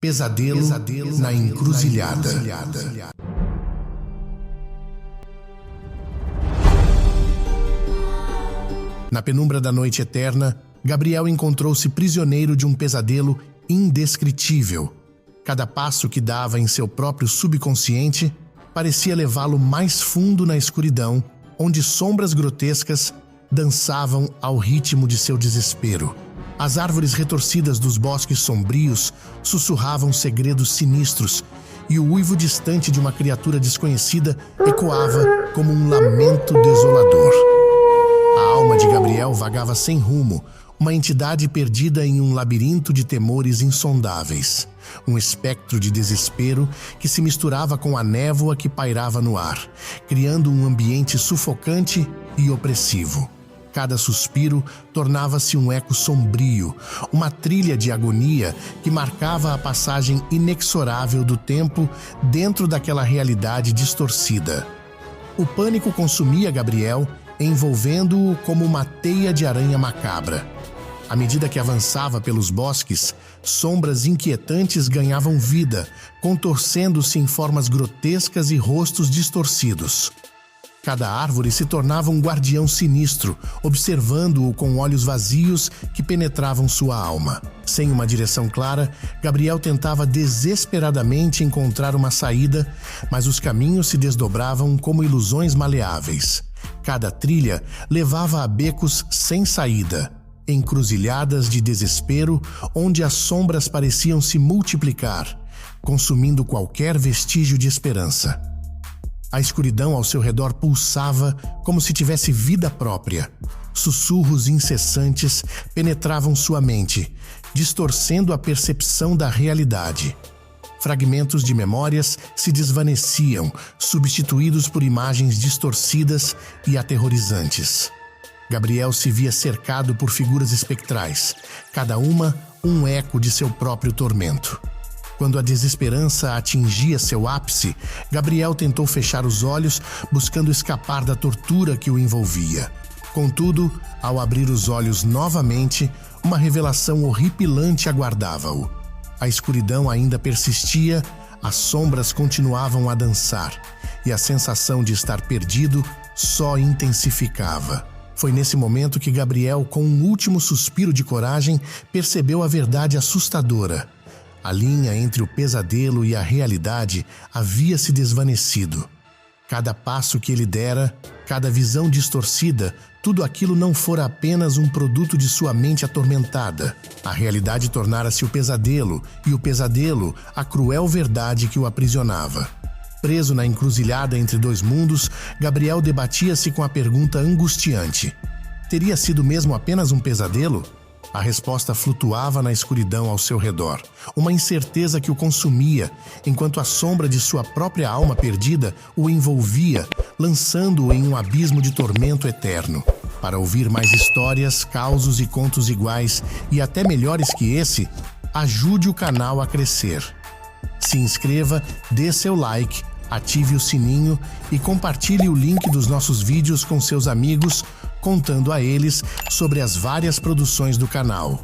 Pesadelo na encruzilhada. Na penumbra da noite eterna, Gabriel encontrou-se prisioneiro de um pesadelo indescritível. Cada passo que dava em seu próprio subconsciente parecia levá-lo mais fundo na escuridão, onde sombras grotescas dançavam ao ritmo de seu desespero. As árvores retorcidas dos bosques sombrios sussurravam segredos sinistros, e o uivo distante de uma criatura desconhecida ecoava como um lamento desolador. A alma de Gabriel vagava sem rumo, uma entidade perdida em um labirinto de temores insondáveis. Um espectro de desespero que se misturava com a névoa que pairava no ar, criando um ambiente sufocante e opressivo. Cada suspiro tornava-se um eco sombrio, uma trilha de agonia que marcava a passagem inexorável do tempo dentro daquela realidade distorcida. O pânico consumia Gabriel, envolvendo-o como uma teia de aranha macabra. À medida que avançava pelos bosques, sombras inquietantes ganhavam vida, contorcendo-se em formas grotescas e rostos distorcidos. Cada árvore se tornava um guardião sinistro, observando-o com olhos vazios que penetravam sua alma. Sem uma direção clara, Gabriel tentava desesperadamente encontrar uma saída, mas os caminhos se desdobravam como ilusões maleáveis. Cada trilha levava a becos sem saída, encruzilhadas de desespero, onde as sombras pareciam se multiplicar, consumindo qualquer vestígio de esperança. A escuridão ao seu redor pulsava como se tivesse vida própria. Sussurros incessantes penetravam sua mente, distorcendo a percepção da realidade. Fragmentos de memórias se desvaneciam, substituídos por imagens distorcidas e aterrorizantes. Gabriel se via cercado por figuras espectrais, cada uma um eco de seu próprio tormento. Quando a desesperança atingia seu ápice, Gabriel tentou fechar os olhos, buscando escapar da tortura que o envolvia. Contudo, ao abrir os olhos novamente, uma revelação horripilante aguardava-o. A escuridão ainda persistia, as sombras continuavam a dançar, e a sensação de estar perdido só intensificava. Foi nesse momento que Gabriel, com um último suspiro de coragem, percebeu a verdade assustadora. A linha entre o pesadelo e a realidade havia se desvanecido. Cada passo que ele dera, cada visão distorcida, tudo aquilo não fora apenas um produto de sua mente atormentada. A realidade tornara-se o pesadelo, e o pesadelo, a cruel verdade que o aprisionava. Preso na encruzilhada entre dois mundos, Gabriel debatia-se com a pergunta angustiante: teria sido mesmo apenas um pesadelo? A resposta flutuava na escuridão ao seu redor, uma incerteza que o consumia, enquanto a sombra de sua própria alma perdida o envolvia, lançando-o em um abismo de tormento eterno. Para ouvir mais histórias, causos e contos iguais, e até melhores que esse, ajude o canal a crescer. Se inscreva, dê seu like, ative o sininho e compartilhe o link dos nossos vídeos com seus amigos, contando a eles sobre as várias produções do canal.